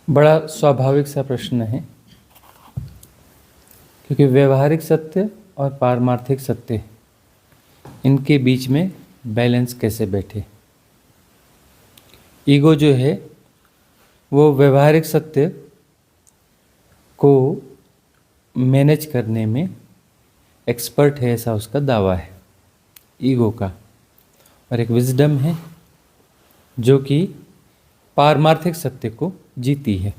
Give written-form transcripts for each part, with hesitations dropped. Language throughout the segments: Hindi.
बड़ा स्वाभाविक सा प्रश्न है, क्योंकि व्यवहारिक सत्य और पारमार्थिक सत्य, इनके बीच में बैलेंस कैसे बैठे। ईगो जो है वो व्यवहारिक सत्य को मैनेज करने में एक्सपर्ट है, ऐसा उसका दावा है ईगो का। और एक विजडम है जो कि पारमार्थिक सत्य को जीती है।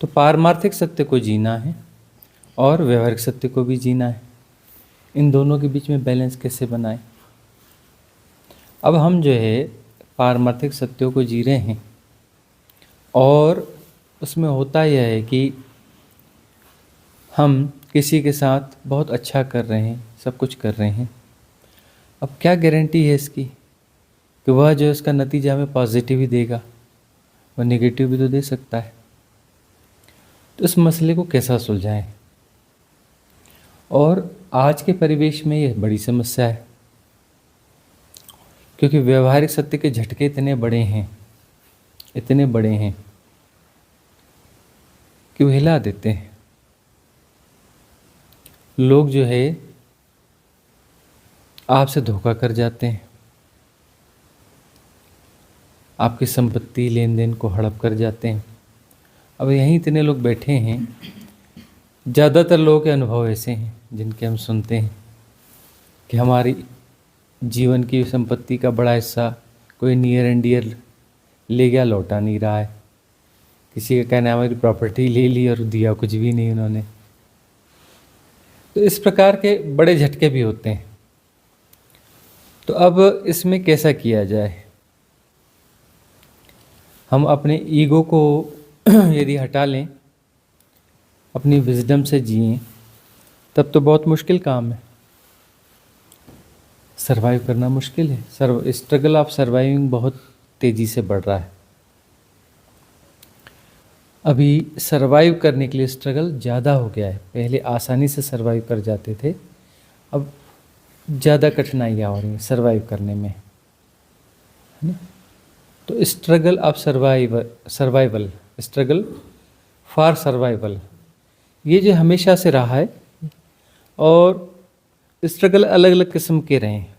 तो पारमार्थिक सत्य को जीना है और व्यवहारिक सत्य को भी जीना है। इन दोनों के बीच में बैलेंस कैसे बनाएं। अब हम जो है पारमार्थिक सत्यों को जी रहे हैं और उसमें होता यह है कि हम किसी के साथ बहुत अच्छा कर रहे हैं, सब कुछ कर रहे हैं। अब क्या गारंटी है इसकी कि वह जो इसका नतीजा हमें पॉजिटिव ही देगा, वह नेगेटिव भी तो दे सकता है। तो इस मसले को कैसा सुलझाएं। और आज के परिवेश में यह बड़ी समस्या है, क्योंकि व्यवहारिक सत्य के झटके इतने बड़े हैं कि वो हिला देते हैं। लोग जो है आपसे धोखा कर जाते हैं, आपकी संपत्ति लेन देन को हड़प कर जाते हैं। अब यहीं इतने लोग बैठे हैं, ज़्यादातर लोगों के अनुभव ऐसे हैं जिनके हम सुनते हैं कि हमारी जीवन की संपत्ति का बड़ा हिस्सा कोई नियर एंड डियर ले गया, लौटा नहीं रहा है। किसी का कहना है हमारी प्रॉपर्टी ले ली और दिया कुछ भी नहीं उन्होंने। तो इस प्रकार के बड़े झटके भी होते हैं। तो अब इसमें कैसा किया जाए। हम अपने ईगो को यदि हटा लें, अपनी विजडम से जिएं, तब तो बहुत मुश्किल काम है। सरवाइव करना मुश्किल है। स्ट्रगल ऑफ सर्वाइविंग बहुत तेज़ी से बढ़ रहा है। अभी सरवाइव करने के लिए स्ट्रगल ज़्यादा हो गया है। पहले आसानी से सरवाइव कर जाते थे, अब ज़्यादा कठिनाइयाँ हो रही हैं सरवाइव करने में, है ना। तो struggle of survival, struggle for survival, ये जो हमेशा से रहा है। और स्ट्रगल अलग अलग किस्म के रहे हैं।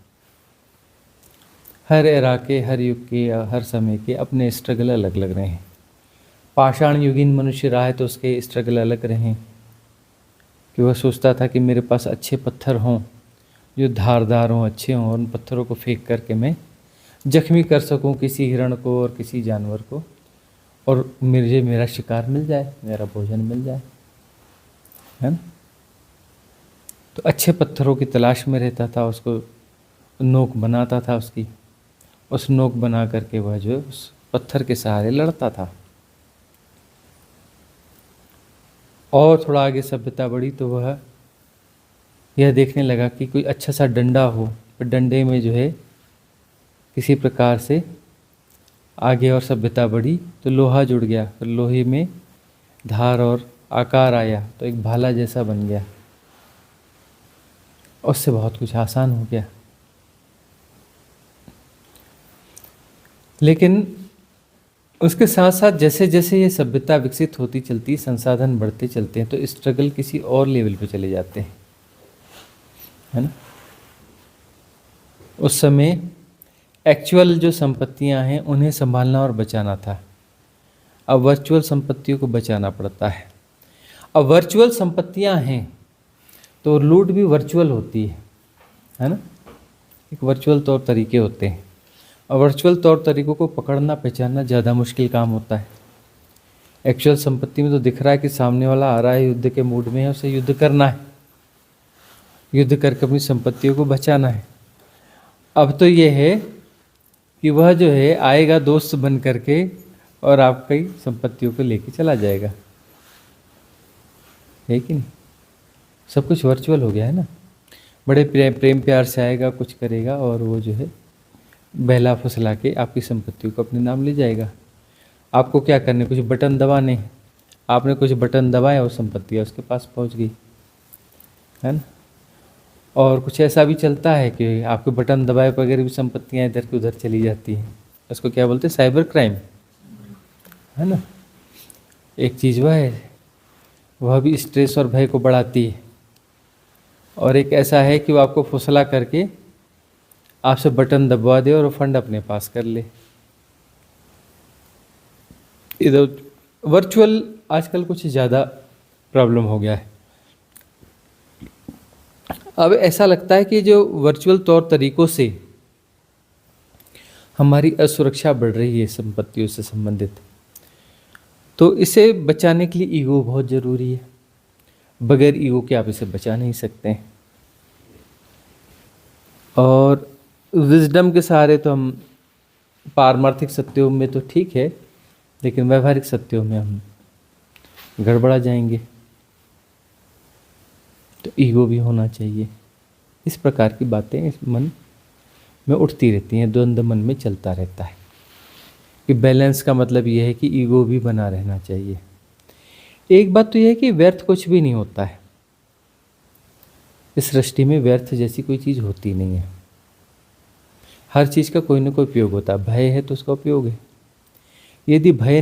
हर एरा के, हर युग के, हर समय के अपने स्ट्रगल अलग अलग रहे हैं। पाषाण युगीन मनुष्य रहा है तो उसके स्ट्रगल अलग रहे कि वह सोचता था कि मेरे पास अच्छे पत्थर हों, जो धारदार हों, अच्छे हों, और उन पत्थरों को फेंक करके मैं जख्मी कर सकूं किसी हिरण को और किसी जानवर को, और मेरा शिकार मिल जाए, मेरा भोजन मिल जाए, है ना। तो अच्छे पत्थरों की तलाश में रहता था, उसको नोक बनाता था उसकी, उस नोक बना करके वह जो उस पत्थर के सहारे लड़ता था। और थोड़ा आगे सभ्यता बढ़ी तो वह यह देखने लगा कि कोई अच्छा सा डंडा हो, पर डंडे में जो है किसी प्रकार से आगे और सभ्यता बढ़ी तो लोहा जुड़ गया, फिर लोहे में धार और आकार आया तो एक भाला जैसा बन गया। उससे बहुत कुछ आसान हो गया। लेकिन उसके साथ साथ जैसे जैसे ये सभ्यता विकसित होती चलती, संसाधन बढ़ते चलते हैं, तो स्ट्रगल किसी और लेवल पे चले जाते हैं, है ना। उस समय एक्चुअल जो संपत्तियां हैं उन्हें संभालना और बचाना था। अब वर्चुअल संपत्तियों को बचाना पड़ता है। अब वर्चुअल संपत्तियां हैं तो लूट भी वर्चुअल होती है ना। एक वर्चुअल तौर तरीके होते हैं, और वर्चुअल तौर तरीकों को पकड़ना पहचानना ज़्यादा मुश्किल काम होता है। एक्चुअल संपत्ति में तो दिख रहा है कि सामने वाला आ रहा है, युद्ध के मूड में है, उसे युद्ध करना है, युद्ध करके अपनी संपत्तियों को बचाना है। अब तो ये है कि वह जो है आएगा दोस्त बन करके और आपकी संपत्तियों को लेके चला जाएगा, है कि नहीं। सब कुछ वर्चुअल हो गया है ना। बड़े प्रेम प्यार से आएगा, कुछ करेगा, और वो जो है बहला फुसला के आपकी संपत्तियों को अपने नाम ले जाएगा। आपको क्या करने, कुछ बटन दबाने, आपने कुछ बटन दबाया और संपत्तियाँ उसके पास पहुंच गई, है ना। और कुछ ऐसा भी चलता है कि आपके बटन दबाए वगैरह भी संपत्तियाँ इधर की उधर चली जाती हैं। उसको क्या बोलते हैं, साइबर क्राइम, है ना। एक चीज़ वह भी स्ट्रेस और भय को बढ़ाती है, और एक ऐसा है कि वो आपको फुसला करके आपसे बटन दबवा दे और वो फंड अपने पास कर ले। इधर वर्चुअल आजकल कुछ ज़्यादा प्रॉब्लम हो गया है। अब ऐसा लगता है कि जो वर्चुअल तौर तरीकों से हमारी असुरक्षा बढ़ रही है संपत्तियों से संबंधित, तो इसे बचाने के लिए ईगो बहुत ज़रूरी है। बगैर ईगो के आप इसे बचा नहीं सकते हैं। और विजडम के सहारे तो हम पारमार्थिक सत्यों में तो ठीक है, लेकिन व्यवहारिक सत्यों में हम गड़बड़ा जाएंगे। तो ईगो भी होना चाहिए। इस प्रकार की बातें इस मन में उठती रहती हैं, द्वंद्व मन में चलता रहता है। कि बैलेंस का मतलब यह है कि ईगो भी बना रहना चाहिए। एक बात तो यह है कि व्यर्थ कुछ भी नहीं होता है। इस सृष्टि में व्यर्थ जैसी कोई चीज़ होती नहीं है। हर चीज़ का कोई ना कोई उपयोग होता है। भय है तो उसका उपयोग है। यदि भय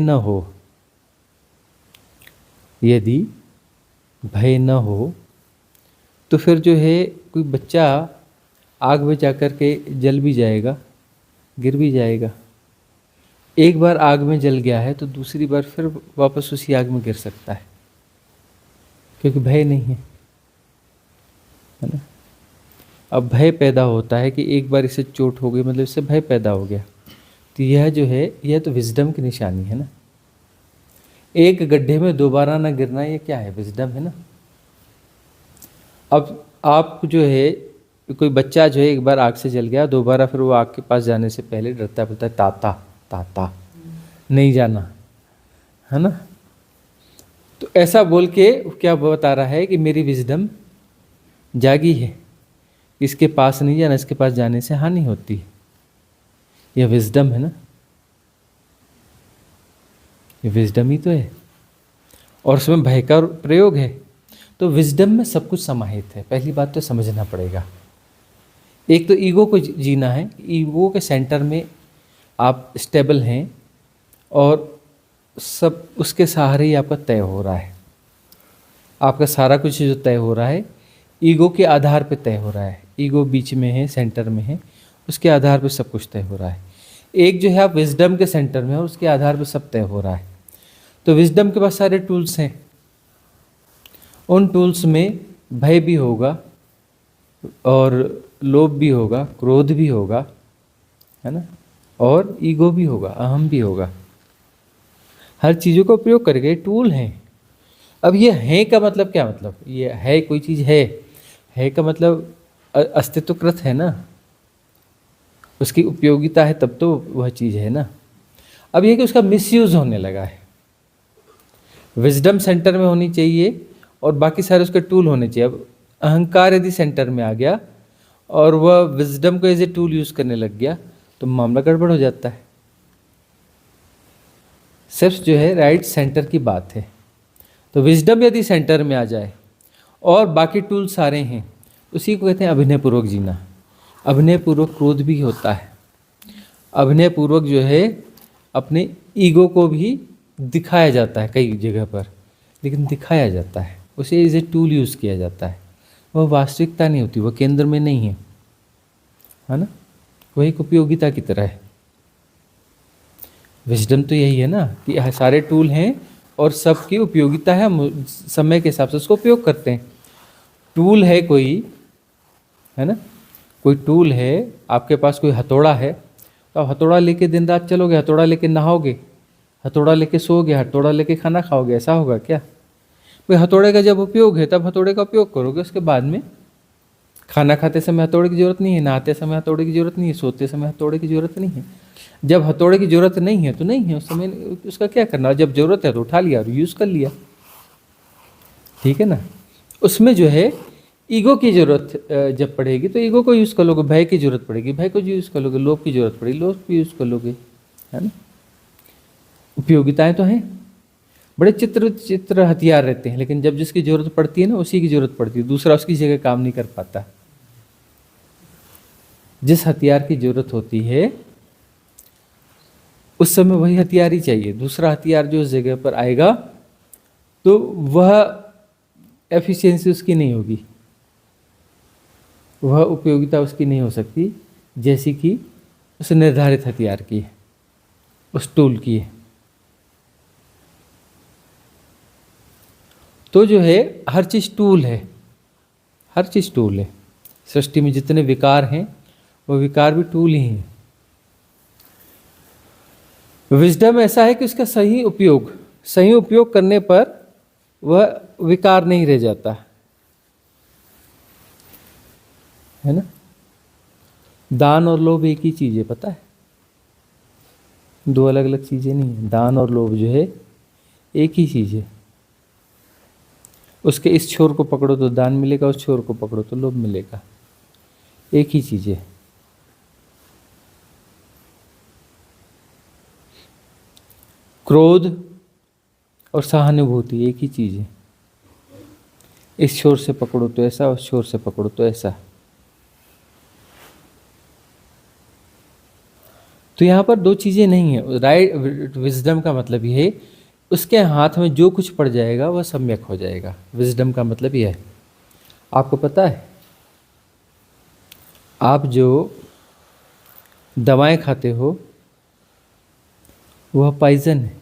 न हो तो फिर जो है कोई बच्चा आग में जाकर के जल भी जाएगा, गिर भी जाएगा। एक बार आग में जल गया है तो दूसरी बार फिर वापस उसी आग में गिर सकता है, क्योंकि भय नहीं है ना। अब भय पैदा होता है कि एक बार इसे चोट हो गई, मतलब इससे भय पैदा हो गया। तो यह जो है यह तो विजडम की निशानी है ना। एक गड्ढे में दोबारा ना गिरना, ये क्या है? विजडम है ना। अब आप जो है, कोई बच्चा जो है एक बार आग से जल गया, दोबारा फिर वो आग के पास जाने से पहले डरता बोलता है ताता ताता, नहीं जाना, है ना। तो ऐसा बोल के क्या बता रहा है कि मेरी विजडम जागी है, इसके पास नहीं जाना, इसके पास जाने से हानि होती है। यह विजडम है ना, ये विजडम ही तो है, और उसमें भय का प्रयोग है। तो विजडम में सब कुछ समाहित है। पहली बात तो समझना पड़ेगा। एक तो ईगो को जीना है। ईगो के सेंटर में आप स्टेबल हैं और सब उसके सहारे ही आपका तय हो रहा है। आपका सारा कुछ जो तय हो रहा है ईगो के आधार पे तय हो रहा है। ईगो बीच में है, सेंटर में है, उसके आधार पे सब कुछ तय हो रहा है। एक जो है आप विजडम के सेंटर में और उसके आधार पे सब तय हो रहा है। तो विजडम के पास सारे टूल्स हैं। उन टूल्स में भय भी होगा और लोभ भी होगा, क्रोध भी होगा, है ना, और ईगो भी होगा, अहम भी होगा। हर चीज़ों का उपयोग करके टूल हैं। अब ये है का मतलब क्या? मतलब ये है कोई चीज़ है का मतलब अस्तित्वकृत है ना, उसकी उपयोगिता है तब तो वह चीज़ है ना। अब यह कि उसका मिसयूज होने लगा है। विजडम सेंटर में होनी चाहिए और बाकी सारे उसके टूल होने चाहिए। अब अहंकार यदि सेंटर में आ गया और वह विजडम को एज ए टूल यूज करने लग गया तो मामला गड़बड़ हो जाता है। सिर्फ जो है राइट सेंटर की बात है। तो विजडम यदि सेंटर में आ जाए और बाकी टूल सारे हैं, उसी को कहते हैं अभिनयपूर्वक जीना। अभिनयपूर्वक क्रोध भी होता है। अभिनयपूर्वक जो है अपने ईगो को भी दिखाया जाता है कई जगह पर, लेकिन दिखाया जाता है, उसे एज ए टूल यूज़ किया जाता है। वह वास्तविकता नहीं होती, वह केंद्र में नहीं है ना। वह एक उपयोगिता की तरह है। विजडम तो यही है ना कि सारे टूल हैं और सबकी उपयोगिता है, हम समय के हिसाब से उसको उपयोग करते हैं। टूल है कोई, है ना, कोई टूल है, आपके पास कोई हथौड़ा है तो आप हथौड़ा लेके दिन रात चलोगे, हथौड़ा लेके नहाओगे, हथौड़ा लेके सोओगे, हथौड़ा लेके खाना खाओगे, ऐसा होगा क्या? भाई हथौड़े का जब उपयोग है तब हथौड़े का उपयोग करोगे, उसके बाद में खाना खाते समय हथौड़े की जरूरत नहीं है, नहाते समय हथौड़े की जरूरत नहीं है, सोते समय हथौड़े की जरूरत नहीं है। जब हथौड़े की जरूरत नहीं है तो नहीं है, उस समय उसका क्या करना, जब जरूरत है तो उठा लिया और यूज़ कर लिया, ठीक है ना। उसमें जो है ईगो की जरूरत जब पड़ेगी तो ईगो को यूज़ कर लोगे, भय की जरूरत पड़ेगी भय को यूज़ कर लोगे, लोभ की जरूरत पड़ेगी लोभ को यूज़ कर लोगे, है ना। उपयोगिताएं तो हैं, बड़े चित्र हथियार रहते हैं, लेकिन जब जिसकी जरूरत पड़ती है ना उसी की जरूरत पड़ती है, दूसरा उसकी जगह काम नहीं कर पाता। जिस हथियार की जरूरत होती है उस समय वही हथियार ही चाहिए, दूसरा हथियार जो उस जगह पर आएगा तो वह एफिशिएंसी उसकी नहीं होगी, वह उपयोगिता उसकी नहीं हो सकती जैसी कि उस निर्धारित हथियार की है, उस टूल की है। तो जो है हर चीज़ टूल है, हर चीज़ टूल है। सृष्टि में जितने विकार हैं वो विकार भी टूल ही हैं। विजडम ऐसा है कि उसका सही उपयोग करने पर वह विकार नहीं रह जाता, है ना। दान और लोभ एक ही चीज़ है, पता है, दो अलग अलग चीज़ें नहीं है। दान और लोभ जो है एक ही चीज़ है। उसके इस छोर को पकड़ो तो दान मिलेगा, उस छोर को पकड़ो तो लोभ मिलेगा, एक ही चीज़ है। क्रोध और सहानुभूति एक ही चीज़ है। इस छोर से पकड़ो तो ऐसा, उस छोर से पकड़ो तो ऐसा। तो यहाँ पर दो चीज़ें नहीं है। राइट विजडम का मतलब ये है उसके हाथ में जो कुछ पड़ जाएगा वह सम्यक हो जाएगा। विजडम का मतलब यह है। आपको पता है, आप जो दवाएं खाते हो वह पॉइजन है,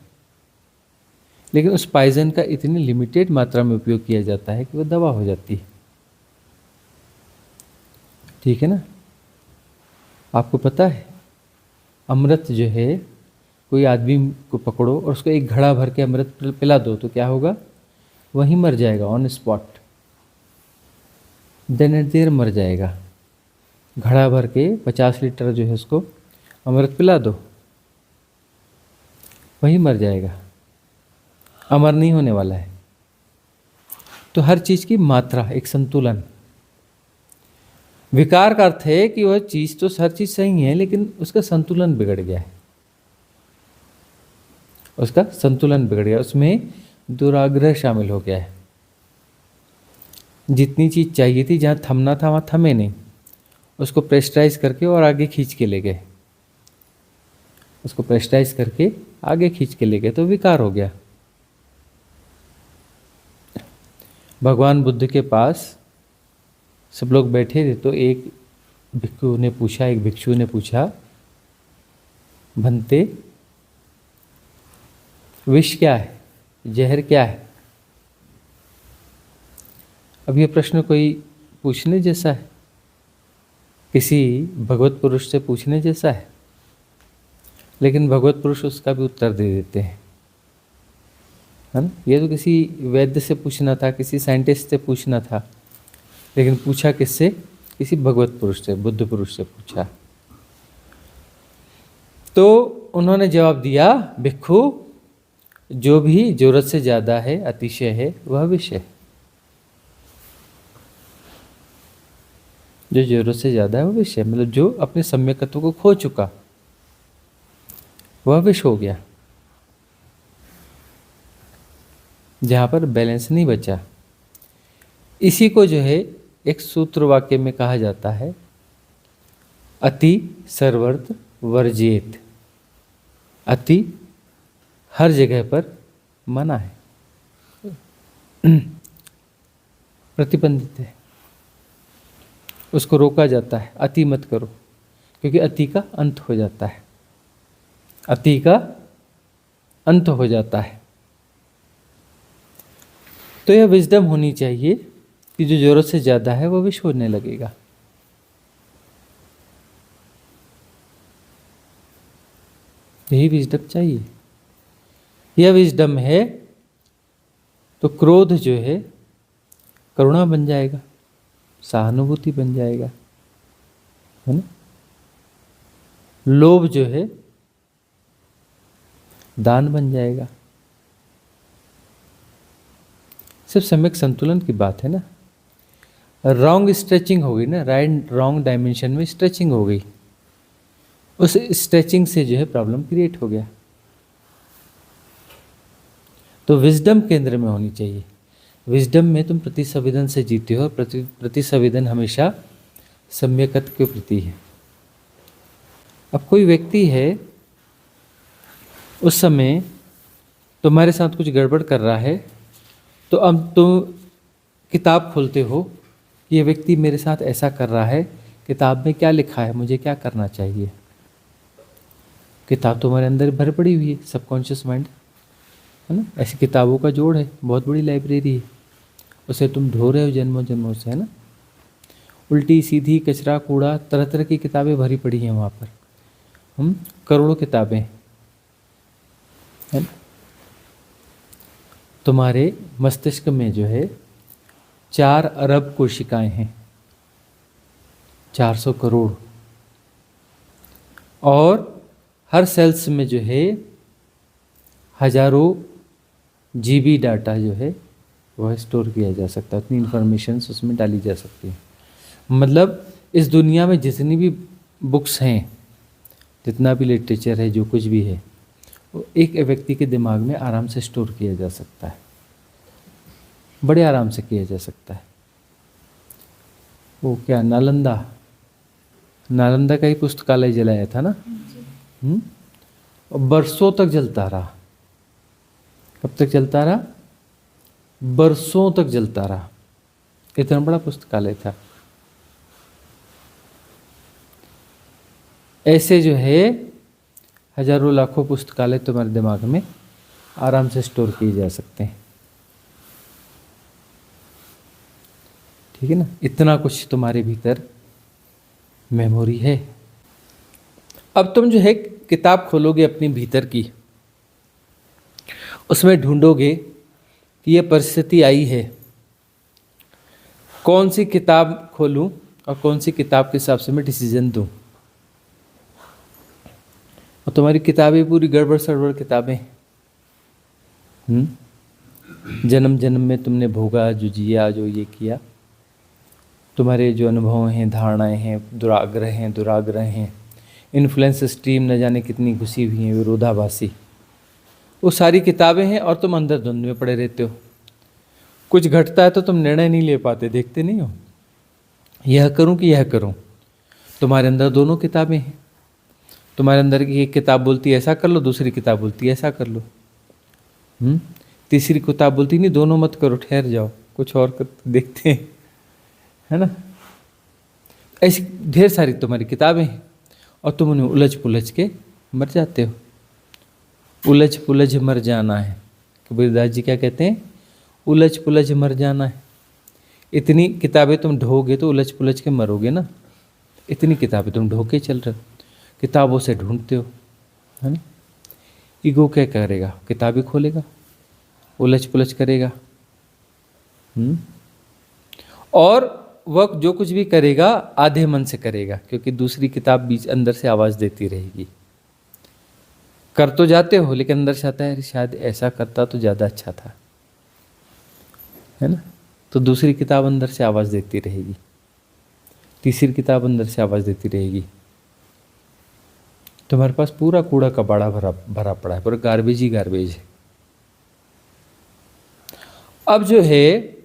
लेकिन उस पॉइजन का इतनी लिमिटेड मात्रा में उपयोग किया जाता है कि वह दवा हो जाती है, ठीक है ना। आपको पता है अमृत जो है, कोई आदमी को पकड़ो और उसको एक घड़ा भर के अमृत पिला दो तो क्या होगा, वहीं मर जाएगा on spot, then and there मर जाएगा। घड़ा भर के 50 लीटर जो है उसको अमृत पिला दो, वहीं मर जाएगा, अमर नहीं होने वाला है। तो हर चीज़ की मात्रा, एक संतुलन। विकार का अर्थ है कि वह चीज़ तो हर चीज़ सही है लेकिन उसका संतुलन बिगड़ गया है, उसका संतुलन बिगड़ गया, उसमें दुराग्रह शामिल हो गया है। जितनी चीज़ चाहिए थी, जहाँ थमना था वहाँ थमे नहीं, उसको प्रेस्टराइज करके और आगे खींच के ले गए, उसको प्रेस्टराइज करके आगे खींच के ले गए, तो विकार हो गया। भगवान बुद्ध के पास सब लोग बैठे थे तो एक भिक्षु ने पूछा, भंते विष क्या है, जहर क्या है। अब ये प्रश्न कोई पूछने जैसा है, किसी भगवत पुरुष से पूछने जैसा है, लेकिन भगवत पुरुष उसका भी उत्तर दे देते हैं, है ना। ये तो किसी वैद्य से पूछना था, किसी साइंटिस्ट से पूछना था, लेकिन पूछा किससे, किसी भगवत पुरुष से, बुद्ध पुरुष से पूछा। तो उन्होंने जवाब दिया, भिक्षु जो भी जरूरत से ज़्यादा है, अतिशय है, वह विष है। जो जरूरत से ज़्यादा है वह विष है, मतलब जो अपने सम्यकत्व को खो चुका वह विष हो गया, जहाँ पर बैलेंस नहीं बचा। इसी को जो है एक सूत्र वाक्य में कहा जाता है, अति सर्वर्थ वर्जेत। अति हर जगह पर मना है, प्रतिबंधित है, उसको रोका जाता है, अति मत करो, क्योंकि अति का अंत हो जाता है, अति का अंत हो जाता है। तो यह विजडम होनी चाहिए कि जो जरूरत से ज़्यादा है वह विष होने लगेगा। यही विजडम चाहिए। यह विजडम है तो क्रोध जो है करुणा बन जाएगा, सहानुभूति बन जाएगा, है ना। लोभ जो है दान बन जाएगा। सिर्फ सम्यक संतुलन की बात है ना। रॉन्ग स्ट्रेचिंग हो गई ना, राइट रॉन्ग डायमेंशन में स्ट्रेचिंग हो गई, उस स्ट्रेचिंग से जो है प्रॉब्लम क्रिएट हो गया। तो विजडम केंद्र में होनी चाहिए। विजडम में तुम प्रतिसंवेदन से जीते हो, प्रतिसंवेदन हमेशा सम्यकत्व के प्रति है। अब कोई व्यक्ति है, उस समय तुम्हारे साथ कुछ गड़बड़ कर रहा है तो अब तुम किताब खोलते हो, ये व्यक्ति मेरे साथ ऐसा कर रहा है, किताब में क्या लिखा है, मुझे क्या करना चाहिए। किताब तुम्हारे अंदर भर पड़ी हुई है, सबकॉन्शियस माइंड है ना, ऐसी किताबों का जोड़ है, बहुत बड़ी लाइब्रेरी है, उसे तुम ढो रहे हो जन्मों जन्मों से, है ना। उल्टी सीधी कचरा कूड़ा तरह तरह की किताबें भरी पड़ी हैं वहाँ पर, करोड़ों किताबें, है ना। तुम्हारे मस्तिष्क में जो है 4 अरब कोशिकाएं हैं, 400 करोड़, और हर सेल्स में जो है हजारों जीबी डाटा जो है वह स्टोर किया जा सकता है, उतनी इन्फॉर्मेशंस उसमें डाली जा सकती है। मतलब इस दुनिया में जितनी भी बुक्स हैं, जितना भी लिटरेचर है, जो कुछ भी है, वो एक व्यक्ति के दिमाग में आराम से स्टोर किया जा सकता है, बड़े आराम से किया जा सकता है। वो क्या, नालंदा का ही पुस्तकालय जलाया था ना, और बरसों तक जलता रहा। कब तक जलता रहा? बरसों तक जलता रहा, इतना बड़ा पुस्तकालय था। ऐसे जो है हजारों लाखों पुस्तकालय तुम्हारे दिमाग में आराम से स्टोर किए जा सकते हैं, ठीक है ना। इतना कुछ तुम्हारे भीतर मेमोरी है। अब तुम जो है किताब खोलोगे अपनी भीतर की, उसमें ढूंढोगे कि ये परिस्थिति आई है, कौन सी किताब खोलूं और कौन सी किताब के हिसाब से मैं डिसीजन दूं। और तुम्हारी किताबें पूरी गड़बड़ सड़बड़ किताबें, जन्म जन्म में तुमने भोगा, जो जिया, जो ये किया, तुम्हारे जो अनुभव हैं, धारणाएं हैं, दुराग्रह हैं, इन्फ्लुएंस स्ट्रीम न जाने कितनी घुसी हुई हैं, विरोधाभासी, वो सारी किताबें हैं, और तुम अंदर धुंध में पड़े रहते हो। कुछ घटता है तो तुम निर्णय नहीं ले पाते, देखते नहीं हो, यह करूं कि यह करूं। तुम्हारे अंदर दोनों किताबें हैं, तुम्हारे अंदर की एक किताब बोलती है ऐसा कर लो, दूसरी किताब बोलती है ऐसा कर लो, तीसरी किताब बोलती नहीं, दोनों मत करो, ठहर जाओ, कुछ और कर देखते हैं, है ना। ऐसी ढेर सारी तुम्हारी किताबें हैं, और तुम उन्हें उलझ पुलझ के मर जाते हो। उलझ पुलझ मर जाना है, कबीरदास जी क्या कहते हैं? उलझ पुलझ मर जाना है। इतनी किताबें तुम ढोगे तो उलझ पुलझ के मरोगे ना, इतनी किताबें तुम ढो के चल रहे हो, किताबों से ढूंढते हो, है ना। ईगो क्या करेगा? किताबें खोलेगा, उलझ पुलझ करेगा, और वह जो कुछ भी करेगा आधे मन से करेगा, क्योंकि दूसरी किताब बीच अंदर से आवाज़ देती रहेगी। कर तो जाते हो, लेकिन अंदर से आता है शायद ऐसा करता तो ज़्यादा अच्छा था, है ना। तो दूसरी किताब अंदर से आवाज़ देती रहेगी, तीसरी किताब अंदर से आवाज़ देती रहेगी। तुम्हारे पास पूरा कूड़ा कबाड़ा भरा पड़ा है, पूरा गार्बेज ही गार्बेज है। अब जो है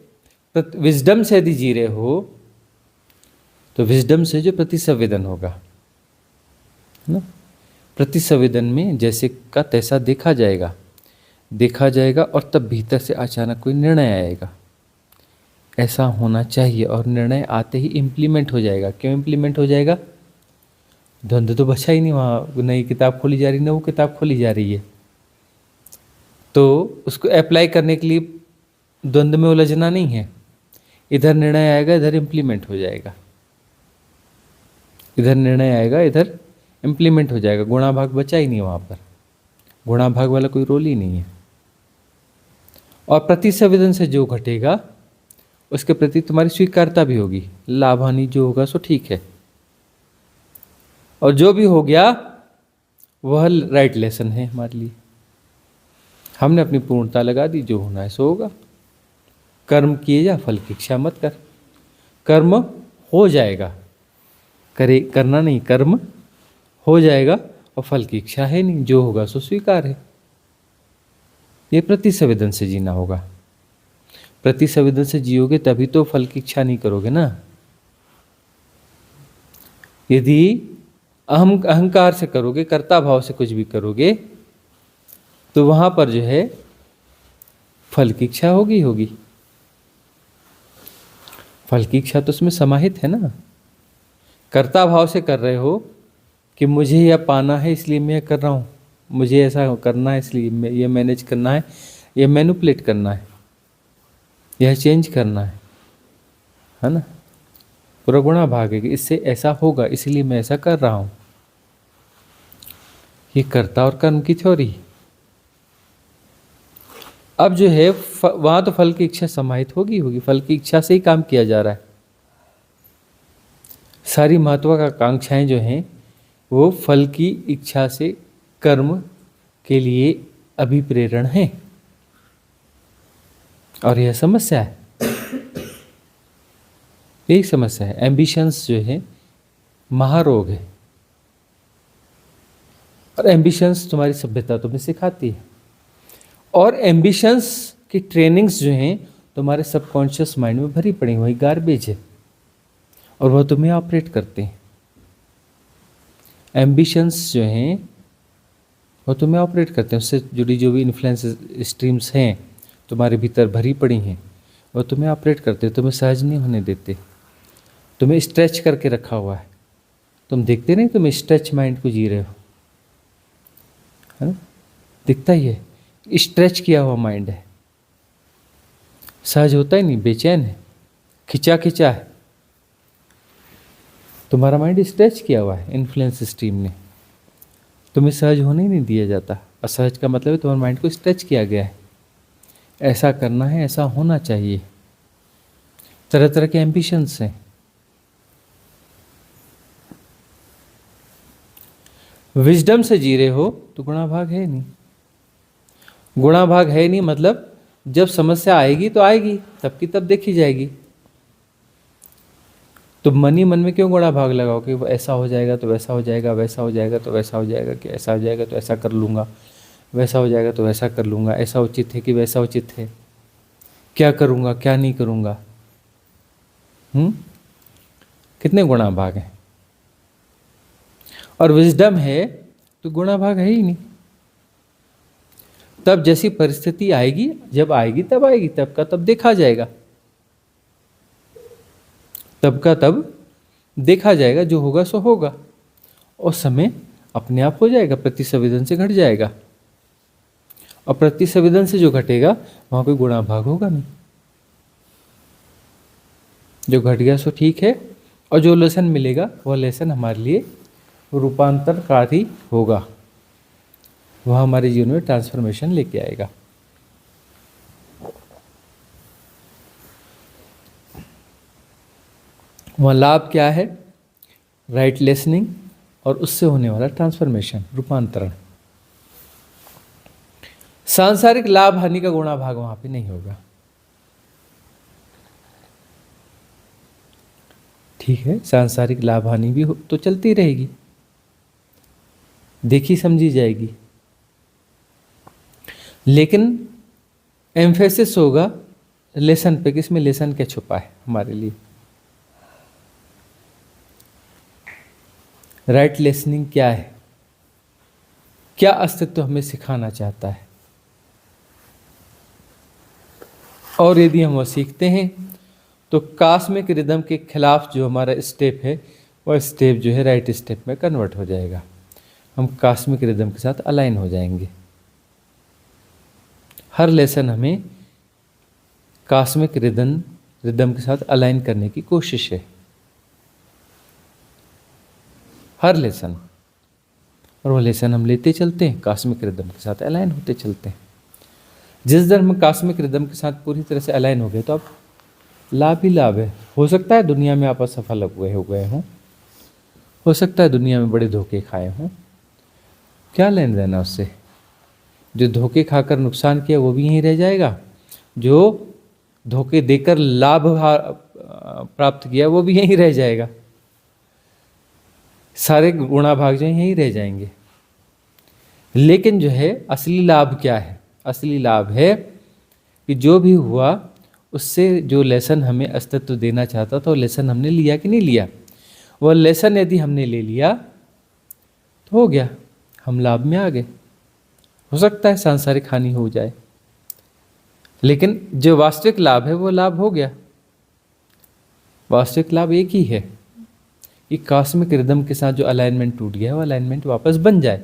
विजडम से यदि जी रहे हो तो विजडम से जो प्रतिसंवेदन होगा, है ना। प्रतिसंवेदन में जैसे का तैसा देखा जाएगा, और तब भीतर से अचानक कोई निर्णय आएगा, ऐसा होना चाहिए, और निर्णय आते ही इम्प्लीमेंट हो जाएगा। क्यों इम्प्लीमेंट हो जाएगा? द्वंद्व तो बचा ही नहीं, वहाँ नई किताब खोली जा रही, ना वो किताब खोली जा रही है, तो उसको अप्लाई करने के लिए द्वंद्व में उलझना नहीं है। इधर निर्णय आएगा, इधर इम्प्लीमेंट हो जाएगा, इधर निर्णय आएगा, इधर इम्प्लीमेंट हो जाएगा। गुणा भाग बचा ही नहीं वहाँ पर, गुणा भाग वाला कोई रोल ही नहीं है। और प्रतिसंवेदन से जो घटेगा उसके प्रति तुम्हारी स्वीकारता भी होगी, लाभ हानि जो होगा सो ठीक है, और जो भी हो गया वह राइट लेसन है हमारे लिए। हमने अपनी पूर्णता लगा दी, जो होना है सो होगा। कर्म किए जा, फल की इच्छा मत कर, कर्म हो जाएगा, करना नहीं, कर्म हो जाएगा, और फल की इच्छा है नहीं, जो होगा सो स्वीकार है। ये प्रतिसंवेदन से जीना होगा। प्रतिसंवेदन से जियोगे तभी तो फल की इच्छा नहीं करोगे ना। यदि अहंकार से करोगे, कर्ता भाव से कुछ भी करोगे, तो वहां पर जो है फल की इच्छा होगी। फल की इच्छा तो उसमें समाहित है ना। कर्ता भाव से कर रहे हो कि मुझे यह पाना है इसलिए मैं कर रहा हूँ, मुझे ऐसा करना है इसलिए ये मैनेज करना है, ये मैनिपुलेट करना है, यह चेंज करना है ना। पूरा गुणा भाग है कि इससे ऐसा होगा इसलिए मैं ऐसा कर रहा हूँ। ये कर्ता और कर्म की थ्योरी। अब जो है वहां तो फल की इच्छा समाहित होगी, फल की इच्छा से ही काम किया जा रहा है। सारी महत्वाकांक्षाएं जो हैं वो फल की इच्छा से कर्म के लिए अभिप्रेरण है, और यह समस्या है, यही समस्या है। एम्बिशंस जो है महारोग है, और एम्बिशंस तुम्हारी सभ्यता तुम्हें सिखाती है, और एम्बिशंस की ट्रेनिंग्स जो हैं तुम्हारे सबकॉन्शियस माइंड में भरी पड़ी हुई गार्बेज है, और वह तुम्हें ऑपरेट करते हैं। एम्बिशंस जो हैं वो तुम्हें ऑपरेट करते हैं, उससे जुड़ी जो भी इन्फ्लुएंस स्ट्रीम्स हैं तुम्हारे भीतर भरी पड़ी हैं, वो तुम्हें ऑपरेट करते हैं, तुम्हें सहज नहीं होने देते, तुम्हें स्ट्रेच करके रखा हुआ है। तुम देखते नहीं, तुम स्ट्रेच माइंड को जी रहे हो, है ना, दिखता ही है, स्ट्रेच किया हुआ माइंड है, सहज होता ही नहीं, बेचैन है, खिंचा खिंचा है। तुम्हारा माइंड स्ट्रेच किया हुआ है इन्फ्लुएंस स्ट्रीम ने, तुम्हें सहज होने ही नहीं दिया जाता। असहज का मतलब है तुम्हारे माइंड को स्ट्रेच किया गया है, ऐसा करना है, ऐसा होना चाहिए, तरह तरह के एम्बिशंस हैं। विजडम से जी रहे हो तो गुणा भाग है नहीं, गुणा भाग है नहीं मतलब जब समस्या आएगी तो आएगी, तब की तब देखी जाएगी। तो मन ही मन में क्यों गुणा भाग लगाओ कि ऐसा हो जाएगा तो वैसा हो जाएगा, वैसा हो जाएगा तो वैसा हो जाएगा, कि ऐसा हो जाएगा तो ऐसा कर लूँगा, वैसा हो जाएगा तो वैसा कर लूँगा, ऐसा उचित है कि वैसा उचित है, क्या करूँगा क्या नहीं करूँगा। कितने गुणा भाग हैं, और विजडम है तो गुणा भाग है ही नहीं। तब जैसी परिस्थिति आएगी, जब आएगी तब आएगी, तब का तब देखा जाएगा, तब का तब देखा जाएगा, जो होगा सो होगा, और समय अपने आप हो जाएगा, प्रतिसंवेदन से घट जाएगा, और प्रतिसंवेदन से जो घटेगा वहां कोई गुणा भाग होगा नहीं, जो घट गया सो ठीक है, और जो लेसन मिलेगा वह लेसन हमारे लिए रूपांतरकारी होगा, वह हमारे जीवन में ट्रांसफॉर्मेशन लेके आएगा। वहाँ लाभ क्या है? राइट लिसनिंग और उससे होने वाला ट्रांसफॉर्मेशन, रूपांतरण। सांसारिक लाभ हानि का गुणा भाग वहां पे नहीं होगा। ठीक है, सांसारिक लाभ हानि भी तो चलती रहेगी, देखी समझी जाएगी, लेकिन एम्फेसिस होगा लेसन पे, किसमें लेसन क्या छुपा है हमारे लिए। राइट लिसनिंग क्या है, क्या अस्तित्व हमें सिखाना चाहता है, और यदि हम वो सीखते हैं तो कॉस्मिक रिदम के खिलाफ जो हमारा स्टेप है वह स्टेप जो है राइट स्टेप में कन्वर्ट हो जाएगा, हम कॉस्मिक रिदम के साथ अलाइन हो जाएंगे। हर लेसन हमें कॉस्मिक रिदम के साथ अलाइन करने की कोशिश है, हर लेसन, और वो लेसन हम लेते चलते हैं, कॉस्मिक रिदम के साथ अलाइन होते चलते हैं। जिस दिन हम कॉस्मिक रिदम के साथ पूरी तरह से अलाइन हो गए तो अब लाभ ही लाभ है। हो सकता है दुनिया में आप असफल हो गए हों, हो सकता है दुनिया में बड़े धोखे खाए हों, क्या लेन देना उससे। जो धोखे खाकर नुकसान किया वो भी यहीं रह जाएगा, जो धोखे देकर लाभ प्राप्त किया वो भी यहीं रह जाएगा, सारे गुणा भाग जो यहीं रह जाएंगे। लेकिन जो है असली लाभ क्या है? असली लाभ है कि जो भी हुआ उससे जो लेसन हमें अस्तित्व देना चाहता था वो लेसन हमने लिया कि नहीं लिया। वह लेसन यदि हमने ले लिया तो हो गया, हम लाभ में आ गए। हो सकता है सांसारिक हानि हो जाए, लेकिन जो वास्तविक लाभ है वो लाभ हो गया। वास्तविक लाभ एक ही है कि कॉस्मिक रिदम के साथ जो अलाइनमेंट टूट गया है वो अलाइनमेंट वापस बन जाए।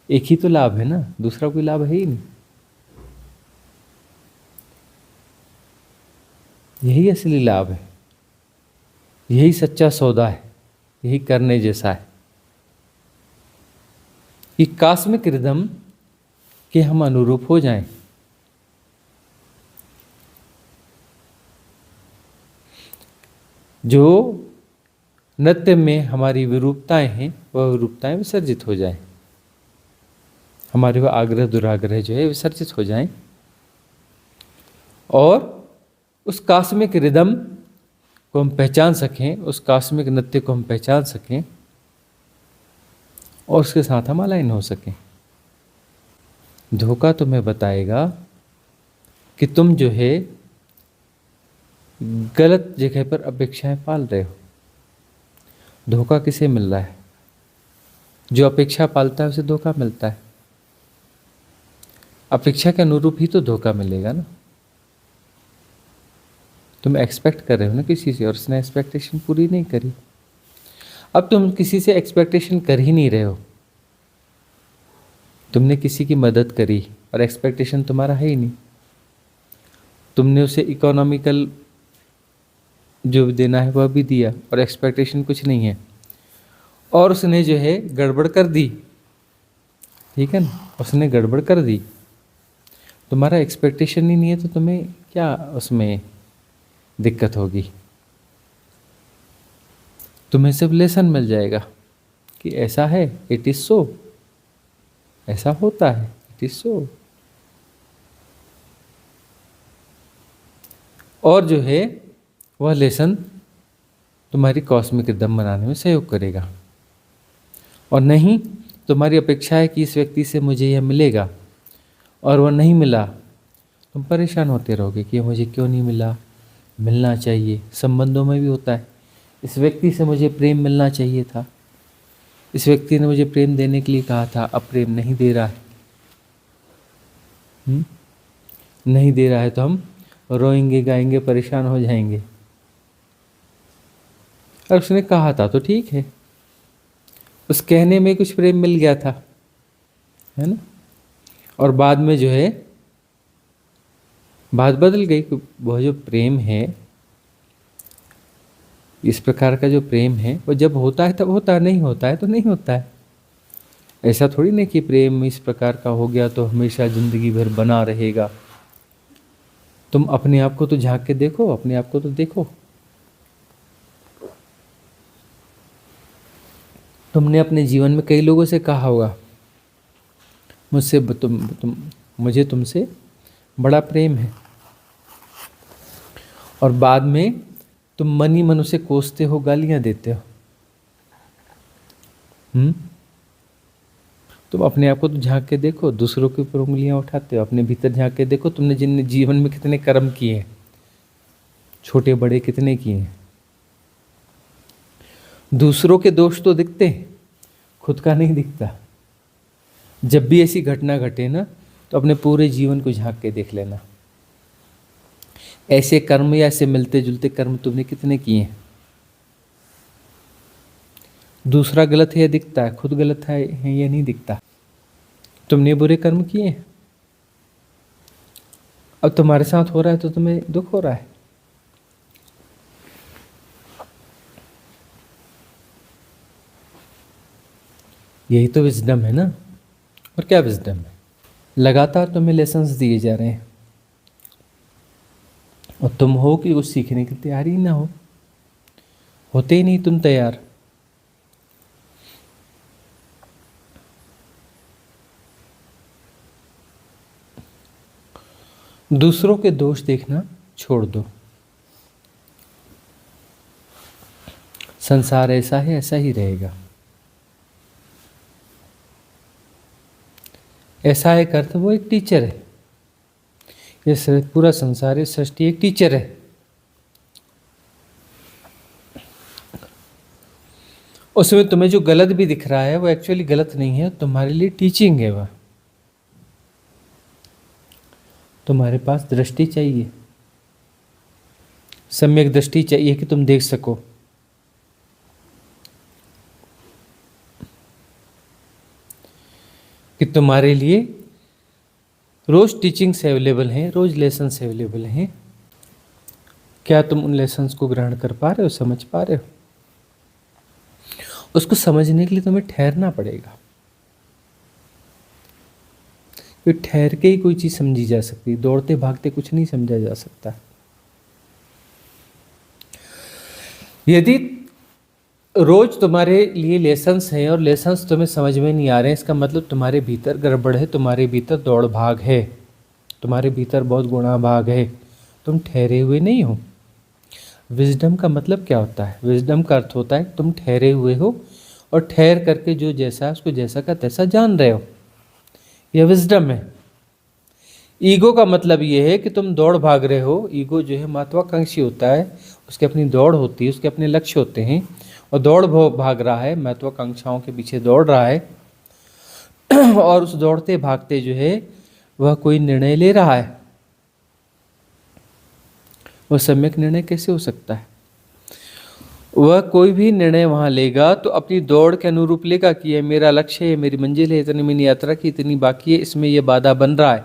एक ही तो लाभ है ना, दूसरा कोई लाभ है ही नहीं। यही असली लाभ है, यही सच्चा सौदा है, यही करने जैसा है कि कॉस्मिक रिदम के हम अनुरूप हो जाएं। जो नृत्य में हमारी विरूपताएं हैं वह विरूपताएं विसर्जित हो जाएं, हमारे वह आग्रह दुराग्रह जो है विसर्जित हो जाएं, और उस कॉस्मिक रिदम को हम पहचान सकें, उस कॉस्मिक नृत्य को हम पहचान सकें और उसके साथ हम अलाइन हो सकें। धोखा तुम्हें बताएगा कि तुम जो है गलत जगह पर अपेक्षाएं पाल रहे हो। धोखा किसे मिल रहा है? जो अपेक्षा पालता है उसे धोखा मिलता है। अपेक्षा के अनुरूप ही तो धोखा मिलेगा ना। तुम एक्सपेक्ट कर रहे हो ना किसी से और उसने एक्सपेक्टेशन पूरी नहीं करी। अब तुम किसी से एक्सपेक्टेशन कर ही नहीं रहे हो, तुमने किसी की मदद करी और एक्सपेक्टेशन तुम्हारा है ही नहीं। तुमने उसे इकोनॉमिकल जो देना है वह भी दिया और एक्सपेक्टेशन कुछ नहीं है, और उसने जो है गड़बड़ कर दी, ठीक है ना, उसने गड़बड़ कर दी। तुम्हारा एक्सपेक्टेशन ही नहीं है तो तुम्हें क्या उसमें दिक्कत होगी? तुम्हें सिर्फ लेसन मिल जाएगा कि ऐसा है, इट इज सो, ऐसा होता है, इट इज सो। और जो है वह लेसन तुम्हारी कॉस्मिक रिदम बनाने में सहयोग करेगा। और नहीं, तुम्हारी अपेक्षा है कि इस व्यक्ति से मुझे यह मिलेगा और वह नहीं मिला, तुम परेशान होते रहोगे कि मुझे क्यों नहीं मिला, मिलना चाहिए। संबंधों में भी होता है, इस व्यक्ति से मुझे प्रेम मिलना चाहिए था, इस व्यक्ति ने मुझे प्रेम देने के लिए कहा था, अब प्रेम नहीं दे रहा है। नहीं दे रहा है तो हम रोएंगे गाएंगे, परेशान हो जाएंगे। और उसने कहा था तो ठीक है, उस कहने में कुछ प्रेम मिल गया था, है ना, और बाद में जो है बात बदल गई। वह जो प्रेम है, इस प्रकार का जो प्रेम है, वो जब होता है तब होता है, नहीं होता है तो नहीं होता है। ऐसा थोड़ी नहीं कि प्रेम इस प्रकार का हो गया तो हमेशा जिंदगी भर बना रहेगा। तुम अपने आप को तो झांक के देखो, अपने आप को तो देखो। तुमने अपने जीवन में कई लोगों से कहा होगा मुझे तुमसे बड़ा प्रेम है, और बाद में तुम मन ही मन उसे कोसते हो, गालियां देते हो। तुम अपने आप को तो झांक के देखो, दूसरों के ऊपर उंगलियां उठाते हो, अपने भीतर झांक के देखो, तुमने जिन जीवन में कितने कर्म किए हैं, छोटे बड़े कितने किए हैं। दूसरों के दोष तो दिखते हैं, खुद का नहीं दिखता। जब भी ऐसी घटना घटे ना, तो अपने पूरे जीवन को झांक के देख लेना, ऐसे कर्म या ऐसे मिलते जुलते कर्म तुमने कितने किए हैं। दूसरा गलत है ये दिखता है, खुद गलत है ये नहीं दिखता। तुमने बुरे कर्म किए हैं, अब तुम्हारे साथ हो रहा है तो तुम्हें दुख हो रहा है। यही तो विजडम है ना। और क्या विजडम है? लगातार तुम्हें लेसन्स दिए जा रहे हैं और तुम हो कि कुछ सीखने की तैयारी ही ना हो, होते ही नहीं तुम तैयार। दूसरों के दोष देखना छोड़ दो। संसार ऐसा है, ऐसा ही रहेगा। ऐसा एक अर्थ, वो एक टीचर है। ये पूरा संसार, ये सृष्टि एक टीचर है। उसमें तुम्हें जो गलत भी दिख रहा है वो एक्चुअली गलत नहीं है, तुम्हारे लिए टीचिंग है। वह तुम्हारे पास दृष्टि चाहिए, सम्यक दृष्टि चाहिए कि तुम देख सको। कि तुम्हारे लिए रोज टीचिंग्स अवेलेबल हैं, रोज लेसन्स अवेलेबल हैं। क्या तुम उन लेसन्स को ग्रहण कर पा रहे हो, समझ पा रहे हो? उसको समझने के लिए तुम्हें ठहरना पड़ेगा। क्योंकि ठहर के ही कोई चीज समझी जा सकती है, दौड़ते भागते कुछ नहीं समझा जा सकता। यदि रोज तुम्हारे लिए लेसन्स हैं और लेसन्स तुम्हें समझ में नहीं आ रहे हैं, इसका मतलब तुम्हारे भीतर गड़बड़ है, तुम्हारे भीतर दौड़ भाग है, तुम्हारे भीतर बहुत गुणा भाग है, तुम ठहरे हुए नहीं हो। विजडम का मतलब क्या होता है? विजडम का अर्थ होता है तुम ठहरे हुए हो और ठहर करके जो जैसा है उसको जैसा का तैसा जान रहे हो, यह विजडम है। ईगो का मतलब ये है कि तुम दौड़ भाग रहे हो। ईगो जो है महत्वाकांक्षी होता है, उसकी अपनी दौड़ होती है, उसके अपने लक्ष्य होते हैं, और दौड़ भाग रहा है, महत्वाकांक्षाओं के पीछे दौड़ रहा है और उस दौड़ते भागते जो है वह कोई निर्णय ले रहा है। वह सम्यक निर्णय कैसे हो सकता है? वह कोई भी निर्णय वहां लेगा तो अपनी दौड़ के अनुरूप लेगा कि यह मेरा लक्ष्य है, मेरी मंजिल है, इतनी मेरी यात्रा की इतनी बाकी है, इसमें यह बाधा बन रहा है,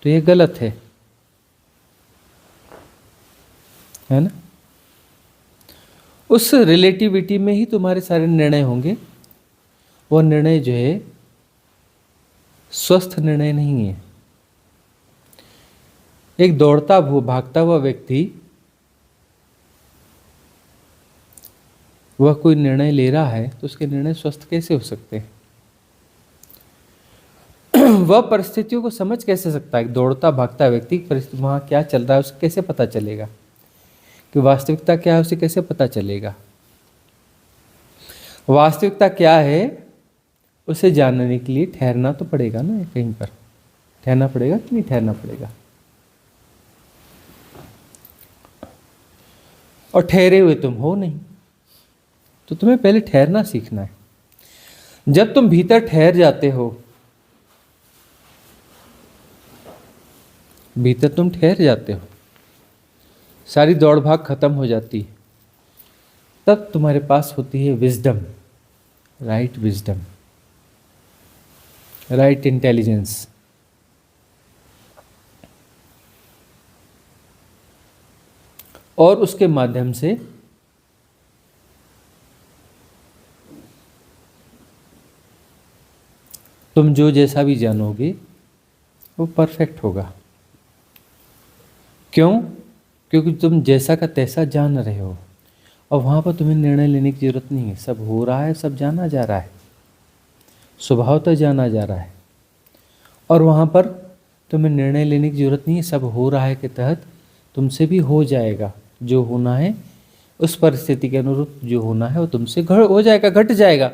तो यह गलत है ना? उस रिलेटिविटी में ही तुम्हारे सारे निर्णय होंगे। वो निर्णय जो है स्वस्थ निर्णय नहीं है। एक दौड़ता भागता हुआ व्यक्ति वह कोई निर्णय ले रहा है तो उसके निर्णय स्वस्थ कैसे हो सकते हैं? वह परिस्थितियों को समझ कैसे सकता है? दौड़ता भागता व्यक्ति परिस्थिति वहां क्या चल रहा है उसे कैसे पता चलेगा? कि वास्तविकता क्या है उसे कैसे पता चलेगा? वास्तविकता क्या है उसे जानने के लिए ठहरना तो पड़ेगा ना, कहीं पर ठहरना पड़ेगा कि नहीं ठहरना पड़ेगा? और ठहरे हुए तुम हो नहीं, तो तुम्हें पहले ठहरना सीखना है। जब तुम भीतर ठहर जाते हो, भीतर तुम ठहर जाते हो, सारी दौड़ भाग खत्म हो जाती है, तब तुम्हारे पास होती है wisdom, right wisdom, right intelligence. और उसके माध्यम से तुम जो जैसा भी जानोगे वो परफेक्ट होगा। क्यों? क्योंकि तुम जैसा का तैसा जान रहे हो और वहाँ पर तुम्हें निर्णय लेने की जरूरत नहीं है। सब हो रहा है, सब जाना जा रहा है, स्वभावतः जाना जा रहा है, और वहाँ पर तुम्हें निर्णय लेने की जरूरत नहीं है। सब हो रहा है के तहत तुमसे भी हो जाएगा जो होना है, उस परिस्थिति के अनुरूप जो होना है वो तुमसे हो जाएगा, घट जाएगा।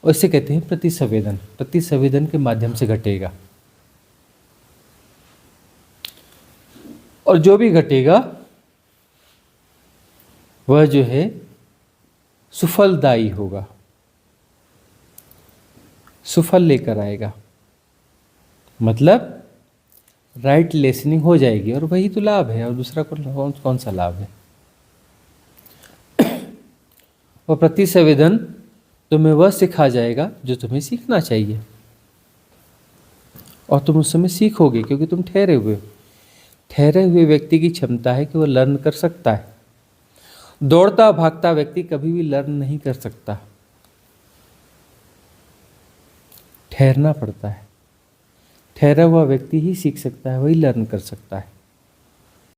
और इसे कहते हैं प्रतिसंवेदन। प्रतिसंवेदन के माध्यम से घटेगा, और जो भी घटेगा वह जो है सुफलदायी होगा, सुफल लेकर आएगा। मतलब राइट लिसनिंग हो जाएगी, और वही तो लाभ है, और दूसरा कौन सा लाभ है? और प्रतिसंवेदन तुम्हें वह सिखा जाएगा जो तुम्हें सीखना चाहिए, और तुम उस समय सीखोगे क्योंकि तुम ठहरे हुए हो। ठहरे हुए व्यक्ति की क्षमता है कि वह लर्न कर सकता है। दौड़ता भागता व्यक्ति कभी भी लर्न नहीं कर सकता, ठहरना पड़ता है। ठहरा हुआ व्यक्ति ही सीख सकता है, वही लर्न कर सकता है।